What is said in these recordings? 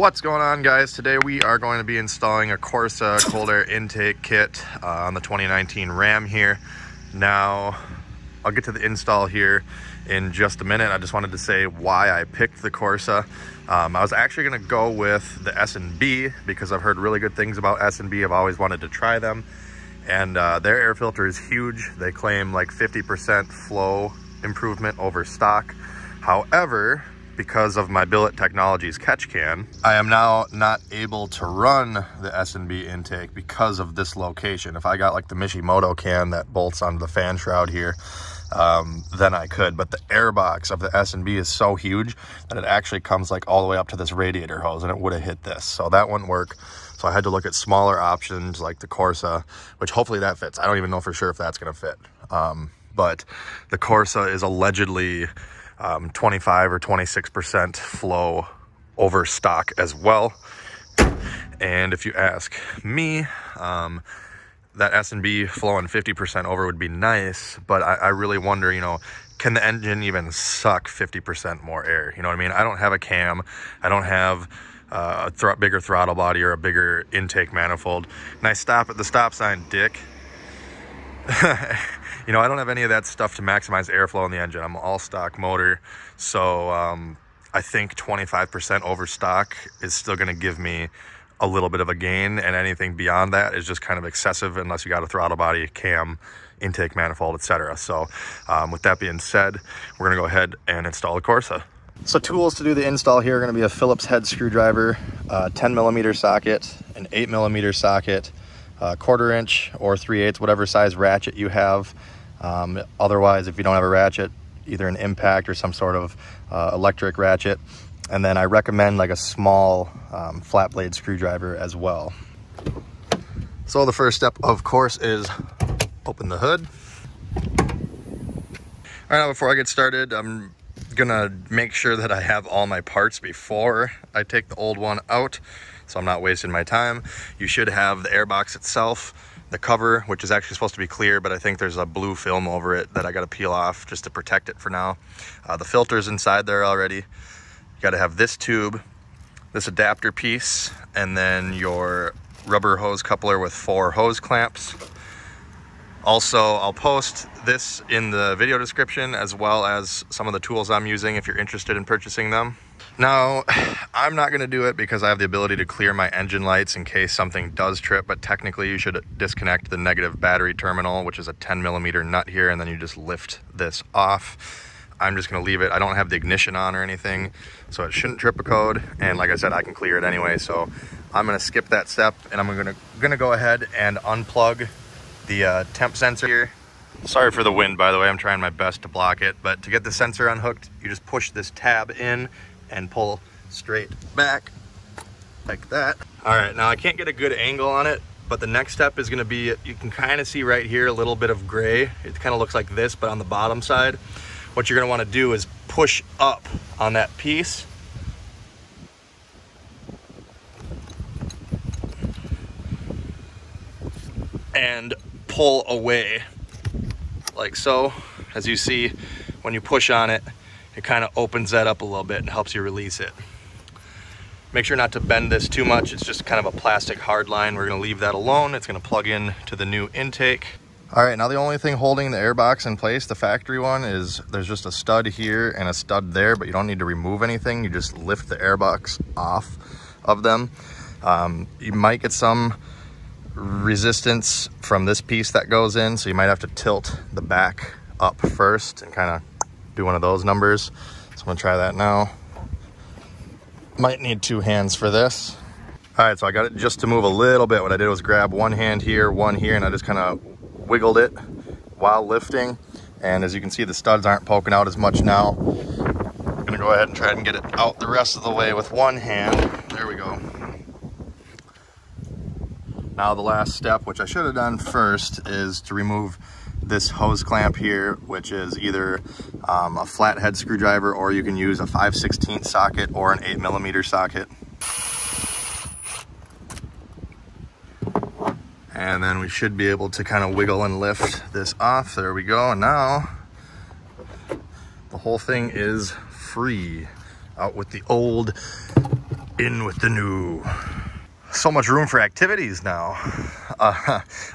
What's going on, guys? Today we are going to be installing a Corsa cold air intake kit on the 2019 Ram here. Now, I'll get to the install here in just a minute. I just wanted to say why I picked the Corsa. I was actually going to go with the S&B because I've heard really good things about S&B. I've always wanted to try them. And their air filter is huge. They claim like 50% flow improvement over stock. However, because of my Billet Technologies catch can, I am now not able to run the S&B intake because of this location. If I got like the Mishimoto can that bolts onto the fan shroud here, then I could. But the airbox of the S&B is so huge that it actually comes like all the way up to this radiator hose, and it would have hit this. So that wouldn't work. So I had to look at smaller options like the Corsa, which hopefully that fits. I don't even know for sure if that's going to fit. But the Corsa is allegedly 25 or 26% flow over stock as well. And if you ask me, that S&B flowing 50% over would be nice, but I really wonder, you know, can the engine even suck 50% more air? You know what I mean? I don't have a cam. I don't have a bigger throttle body or a bigger intake manifold. And I stop at the stop sign, dick. You know, I don't have any of that stuff to maximize airflow in the engine. I'm all stock motor. So I think 25% over stock is still going to give me a little bit of a gain, and anything beyond that is just kind of excessive unless you got a throttle body, cam, intake manifold, etc. So with that being said, we're going to go ahead and install the Corsa. So tools to do the install here are going to be a Phillips head screwdriver, 10mm socket, an 8mm socket, 1/4 inch or 3/8, whatever size ratchet you have. Otherwise, if you don't have a ratchet, either an impact or some sort of electric ratchet. And then I recommend like a small flat blade screwdriver as well. So the first step, of course, is open the hood. All right, now before I get started, I'm gonna make sure that I have all my parts before I take the old one out, so I'm not wasting my time. You should have the airbox itself, the cover, which is actually supposed to be clear, but I think there's a blue film over it that I gotta peel off just to protect it for now. The filter's inside there already. You gotta have this tube, this adapter piece, and then your rubber hose coupler with 4 hose clamps. Also, I'll post this in the video description as well as some of the tools I'm using if you're interested in purchasing them. Now, I'm not gonna do it because I have the ability to clear my engine lights in case something does trip, but technically you should disconnect the negative battery terminal, which is a 10mm nut here, and then you just lift this off. I'm just gonna leave it. I don't have the ignition on or anything, so it shouldn't trip a code. And like I said, I can clear it anyway, so I'm gonna skip that step, and I'm gonna go ahead and unplug the temp sensor here. Sorry for the wind, by the way. I'm trying my best to block it, but to get the sensor unhooked, you just push this tab in and pull straight back like that. All right, now I can't get a good angle on it, but the next step is gonna be, you can kind of see right here a little bit of gray. It kind of looks like this, but on the bottom side. What you're gonna wanna do is push up on that piece and pull away like so. As you see, when you push on it, it kind of opens that up a little bit and helps you release it. Make sure not to bend this too much. It's just kind of a plastic hard line. We're gonna leave that alone. It's gonna plug in to the new intake. All right, now the only thing holding the airbox in place, the factory one, is there's just a stud here and a stud there, but you don't need to remove anything. You just lift the airbox off of them. You might get some resistance from this piece that goes in, so you might have to tilt the back up first and kind of do one of those numbers. So I'm gonna try that now. Might need 2 hands for this. All right, so I got it just to move a little bit. What I did was grab one hand here, one here, and I just kind of wiggled it while lifting. And as you can see, the studs aren't poking out as much now. I'm gonna go ahead and try and get it out the rest of the way with one hand. There we go. Now the last step, which I should have done first, is to remove this hose clamp here, which is either a flathead screwdriver, or you can use a 5/16 socket or an 8mm socket. And then we should be able to kind of wiggle and lift this off. There we go. And now the whole thing is free. Out with the old In with the new. So much room for activities now.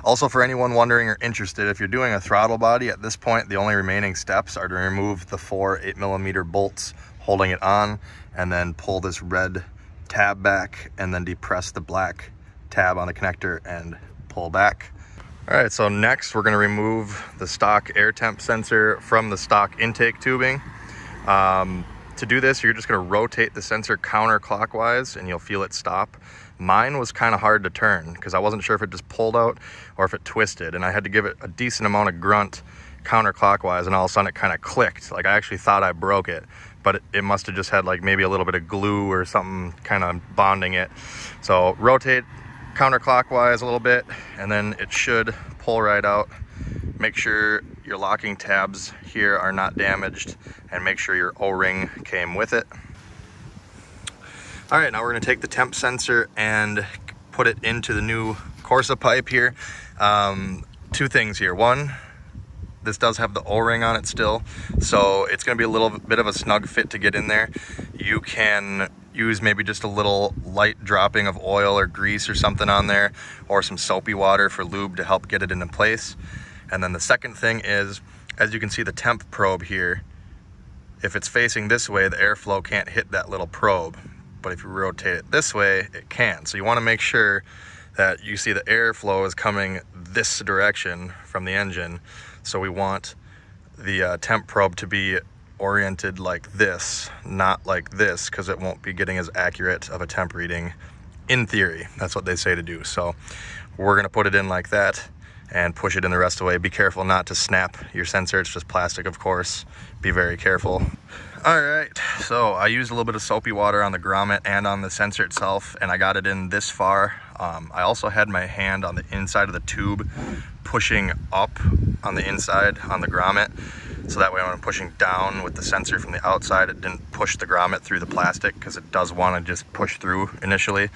Also, for anyone wondering or interested, if you're doing a throttle body at this point, the only remaining steps are to remove the 4 8mm bolts holding it on, and then pull this red tab back, and then depress the black tab on the connector and pull back. All right, so next we're gonna remove the stock air temp sensor from the stock intake tubing. To do this, you're just gonna rotate the sensor counterclockwise and you'll feel it stop. Mine was kind of hard to turn because I wasn't sure if it just pulled out or if it twisted, and I had to give it a decent amount of grunt counterclockwise, and all of a sudden it kind of clicked. Like, I actually thought I broke it, but it must have just had like maybe a little bit of glue or something kind of bonding it. So rotate counterclockwise a little bit, and then it should pull right out. Make sure your locking tabs here are not damaged, and make sure your O-ring came with it. All right, now we're gonna take the temp sensor and put it into the new Corsa pipe here. 2 things here. One, this does have the O-ring on it still, so it's gonna be a little bit of a snug fit to get in there. You can use maybe just a little light dropping of oil or grease or something on there, or some soapy water for lube to help get it into place. And then the second thing is, as you can see the temp probe here, if it's facing this way, the airflow can't hit that little probe. But if you rotate it this way, it can. So you want to make sure that you see the airflow is coming this direction from the engine. So we want the temp probe to be oriented like this, not like this, because it won't be getting as accurate of a temp reading in theory. That's what they say to do. So we're going to put it in like that and push it in the rest of the way. Be careful not to snap your sensor. It's just plastic, of course. Be very careful. All right, so I used a little bit of soapy water on the grommet and on the sensor itself, and I got it in this far. I also had my hand on the inside of the tube pushing up on the inside on the grommet, so that way when I'm pushing down with the sensor from the outside, it didn't push the grommet through the plastic, because it does want to just push through initially.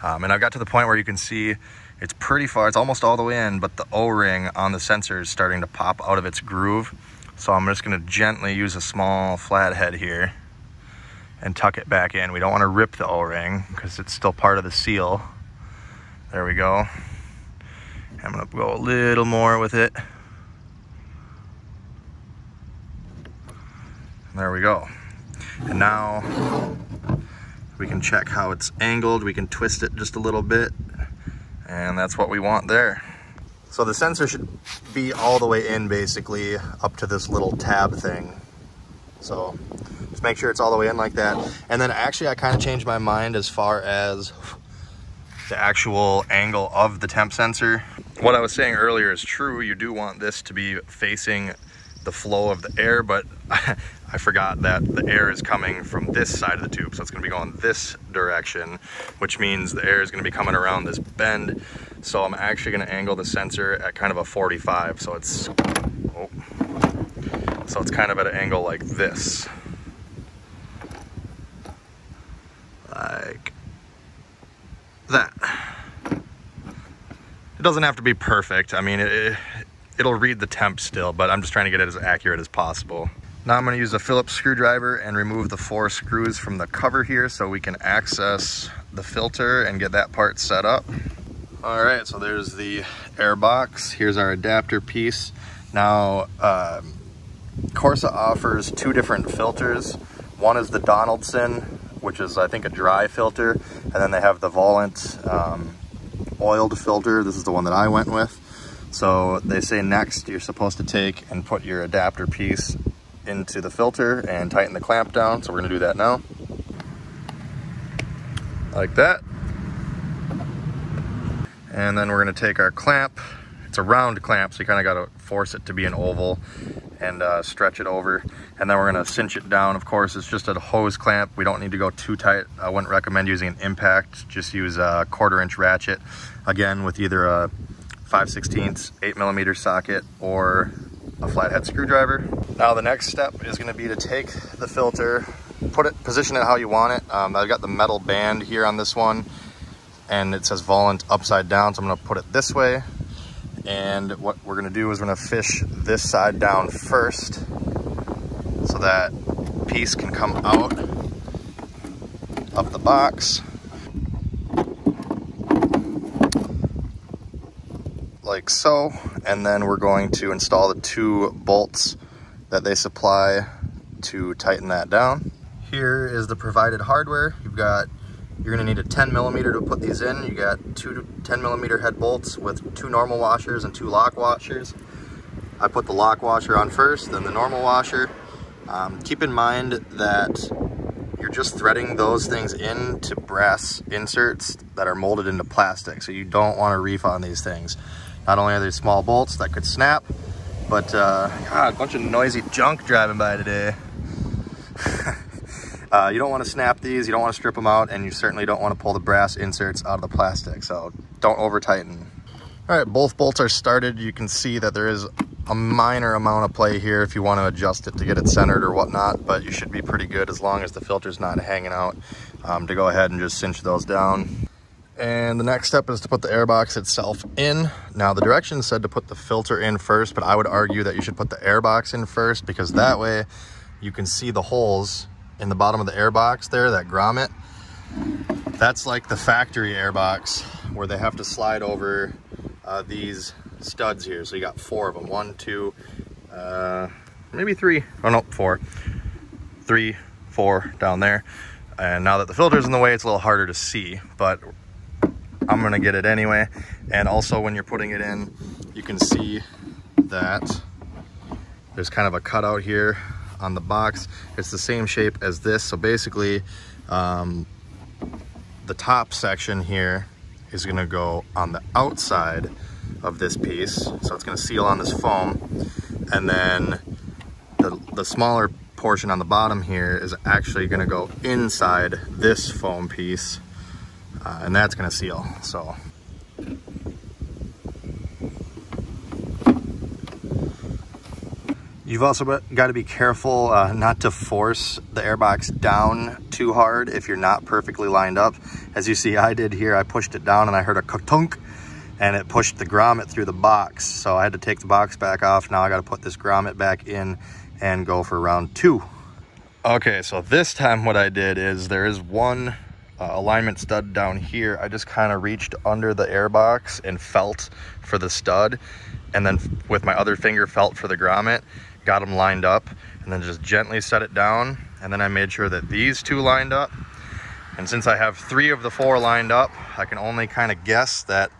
And I got to the point where you can see it's pretty far, it's almost all the way in, but the O-ring on the sensor is starting to pop out of its groove. So I'm just gonna gently use a small flathead here and tuck it back in. We don't wanna rip the O-ring because it's still part of the seal. There we go. I'm gonna go a little more with it. There we go. And now we can check how it's angled. We can twist it just a little bit, and that's what we want there. So the sensor should be all the way in, basically up to this little tab thing. So just make sure it's all the way in like that. And then actually I kind of changed my mind as far as the actual angle of the temp sensor. What I was saying earlier is true. You do want this to be facing the flow of the air, but I forgot that the air is coming from this side of the tube. So it's gonna be going this direction, which means the air is gonna be coming around this bend. So I'm actually gonna angle the sensor at kind of a 45. So it's kind of at an angle like this. Like that. It doesn't have to be perfect. I mean, it'll read the temp still, but I'm just trying to get it as accurate as possible. Now I'm going to use a Phillips screwdriver and remove the 4 screws from the cover here so we can access the filter and get that part set up. All right, so there's the air box. Here's our adapter piece. Now, Corsa offers 2 different filters. One is the Donaldson, which is I think a dry filter, and then they have the Volant oiled filter. This is the one that I went with. So they say next you're supposed to take and put your adapter piece into the filter and tighten the clamp down. So we're gonna do that now. Like that. And then we're gonna take our clamp. It's a round clamp, so you kind of gotta force it to be an oval and stretch it over. And then we're gonna cinch it down. Of course, it's just a hose clamp. We don't need to go too tight. I wouldn't recommend using an impact. Just use a 1/4-inch ratchet. Again, with either a 5/16 8mm socket or a flathead screwdriver. Now the next step is gonna be to take the filter, position it how you want it. I've got the metal band here on this one, and it says Volant upside down, so I'm gonna put it this way. And what we're gonna do is we're gonna fish this side down first so that piece can come out of the box. like so. And then we're going to install the 2 bolts that they supply to tighten that down. Here is the provided hardware. You're gonna need a 10mm to put these in. You got 2 10mm head bolts with 2 normal washers and 2 lock washers. I put the lock washer on first, then the normal washer. Keep in mind that you're just threading those things into brass inserts that are molded into plastic, so you don't want to reef on these things. Not only are they small bolts that could snap, but God, a bunch of noisy junk driving by today. You don't want to snap these, you don't want to strip them out, and you certainly don't want to pull the brass inserts out of the plastic, so don't over tighten. All right, both bolts are started. You can see that there is a minor amount of play here if you want to adjust it to get it centered or whatnot, but you should be pretty good as long as the filter's not hanging out, to go ahead and just cinch those down. And the next step is to put the airbox itself in. Now the directions said to put the filter in first, but I would argue that you should put the airbox in first, because that way you can see the holes in the bottom of the airbox there, that grommet. That's like the factory airbox where they have to slide over these studs here. So you got 4 of them, 1, 2, maybe 3, oh no, 4, 3, 4 down there. And now that the filter's in the way, it's a little harder to see, but I'm gonna get it anyway. And also when you're putting it in, you can see that there's kind of a cutout here on the box. It's the same shape as this. So basically, the top section here is gonna go on the outside of this piece. So it's gonna seal on this foam. And then the smaller portion on the bottom here is actually gonna go inside this foam piece. And that's gonna seal, so. You've also got to be careful not to force the airbox down too hard if you're not perfectly lined up. As you see I did here, I pushed it down and I heard a ka-tunk, and it pushed the grommet through the box. So I had to take the box back off. Now I got to put this grommet back in and go for round 2. Okay, so this time what I did is there is one alignment stud down here. I just kind of reached under the airbox and felt for the stud, and then with my other finger felt for the grommet, got them lined up, and then just gently set it down. And then I made sure that these 2 lined up. And since I have 3 of the 4 lined up, I can only kind of guess that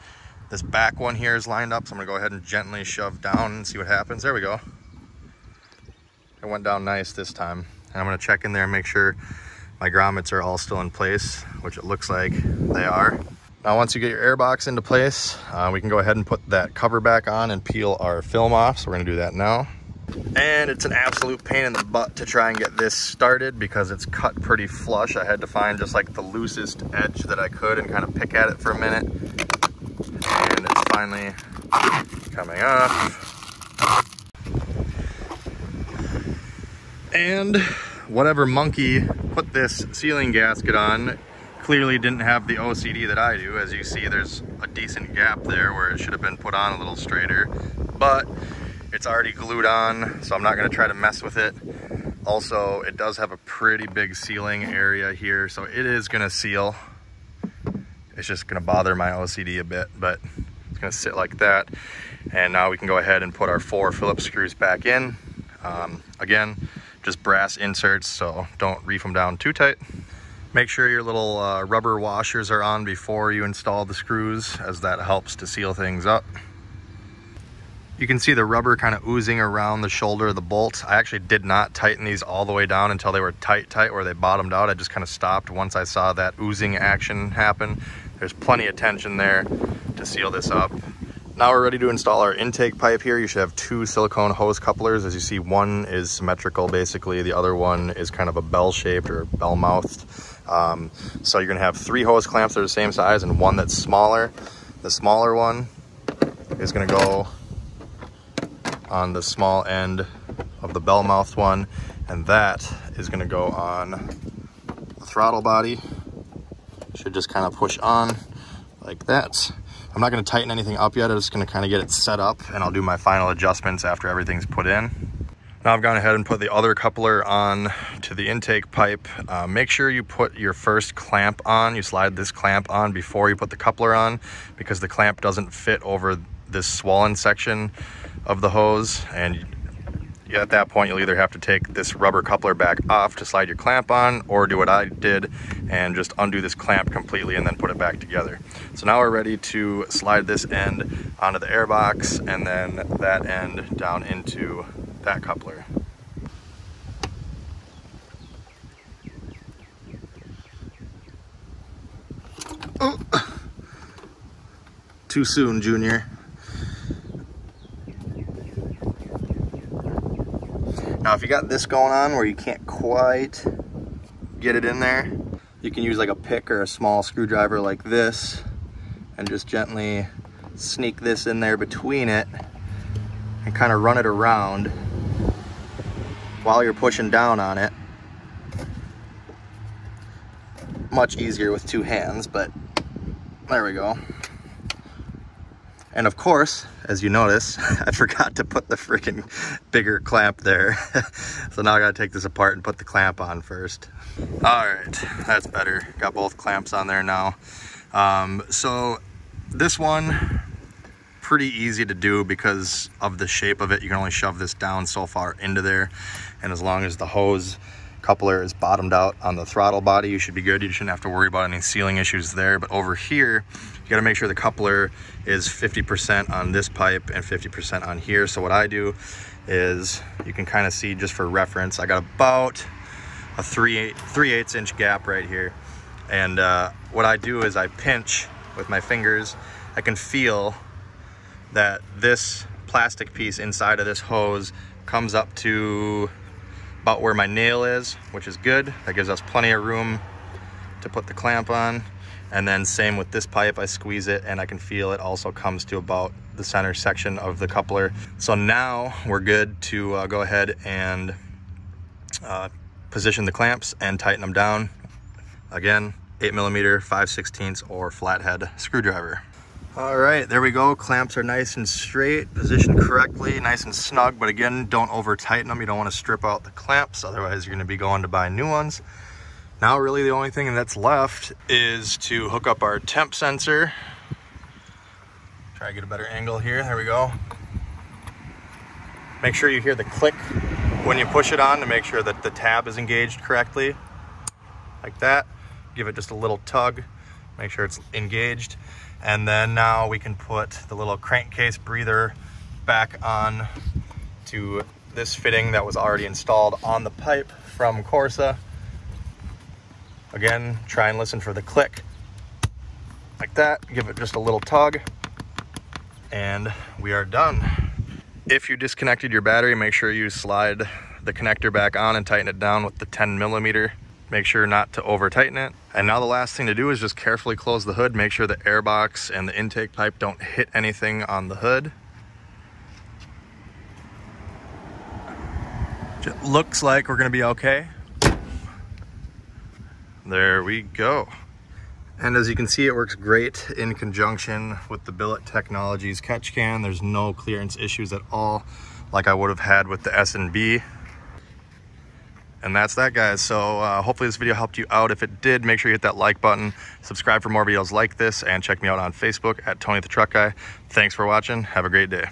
this back one here is lined up. So I'm gonna go ahead and gently shove down and see what happens. There we go. It went down nice this time. And I'm gonna check in there and make sure my grommets are all still in place, which it looks like they are. Now, once you get your airbox into place, we can go ahead and put that cover back on and peel our film off. So we're gonna do that now. And it's an absolute pain in the butt to try and get this started because it's cut pretty flush. I had to find just like the loosest edge that I could and kind of pick at it for a minute. And it's finally coming off. And whatever monkey put this sealing gasket on clearly didn't have the OCD that I do. As you see, there's a decent gap there where it should have been put on a little straighter, but it's already glued on, so I'm not gonna try to mess with it. Also, it does have a pretty big sealing area here, so it is gonna seal. It's just gonna bother my OCD a bit, but it's gonna sit like that. And now we can go ahead and put our 4 Phillips screws back in. Again, just brass inserts, so don't reef them down too tight. Make sure your little rubber washers are on before you install the screws, as that helps to seal things up. You can see the rubber kind of oozing around the shoulder of the bolt. I actually did not tighten these all the way down until they were tight where they bottomed out. I just kind of stopped once I saw that oozing action happen. There's plenty of tension there to seal this up. Now we're ready to install our intake pipe here. You should have 2 silicone hose couplers. As you see, one is symmetrical basically. The other one is kind of a bell-shaped or bell-mouthed. So you're gonna have 3 hose clamps that are the same size and one that's smaller. The smaller one is gonna go on the small end of the bell-mouthed one, and that is gonna go on the throttle body. Should just kind of push on like that. I'm not gonna tighten anything up yet. I'm just gonna kind of get it set up, and I'll do my final adjustments after everything's put in. Now I've gone ahead and put the other coupler on to the intake pipe. Make sure you put your first clamp on. You slide this clamp on before you put the coupler on, because the clamp doesn't fit over this swollen section of the hose, and at that point you'll either have to take this rubber coupler back off to slide your clamp on, or do what I did and just undo this clamp completely and then put it back together. So now we're ready to slide this end onto the airbox and then that end down into that coupler. Oh. Too soon, Junior. Now, if you got this going on where you can't quite get it in there, you can use like a pick or a small screwdriver like this and just gently sneak this in there between it and kind of run it around while you're pushing down on it. Much easier with two hands, but there we go. And of course, as you notice, I forgot to put the freaking bigger clamp there. So now I gotta take this apart and put the clamp on first. All right, that's better. Got both clamps on there now. So this one, pretty easy to do because of the shape of it. You can only shove this down so far into there. And as long as the hose coupler is bottomed out on the throttle body, you should be good. You shouldn't have to worry about any sealing issues there. But over here, you gotta make sure the coupler is 50% on this pipe and 50% on here. So what I do is, you can kind of see just for reference, I got about a 3/8 inch gap right here. And what I do is I pinch with my fingers. I can feel that this plastic piece inside of this hose comes up to about where my nail is, which is good. That gives us plenty of room to put the clamp on. And then same with this pipe, I squeeze it and I can feel it also comes to about the center section of the coupler. So now we're good to go ahead and position the clamps and tighten them down. Again, 8mm, 5/16 or flathead screwdriver. All right, there we go. Clamps are nice and straight, positioned correctly, nice and snug, but again, don't over tighten them. You don't want to strip out the clamps, otherwise you're going to be going to buy new ones. Now really the only thing that's left is to hook up our temp sensor. Try to get a better angle here, there we go. Make sure you hear the click when you push it on to make sure that the tab is engaged correctly, like that. Give it just a little tug, make sure it's engaged. And then now we can put the little crankcase breather back on to this fitting that was already installed on the pipe from Corsa. Again, try and listen for the click, like that. Give it just a little tug, and we are done. If you disconnected your battery, make sure you slide the connector back on and tighten it down with the 10mm. Make sure not to over tighten it. And now the last thing to do is just carefully close the hood. Make sure the airbox and the intake pipe don't hit anything on the hood. It looks like we're gonna be okay. There we go. And as you can see, it works great in conjunction with the Billet Technologies catch can. There's no clearance issues at all like I would have had with the S&B. And that's that, guys. So hopefully this video helped you out. If it did, make sure you hit that like button, subscribe for more videos like this, and check me out on Facebook at Tony the Truck Guy. Thanks for watching. Have a great day.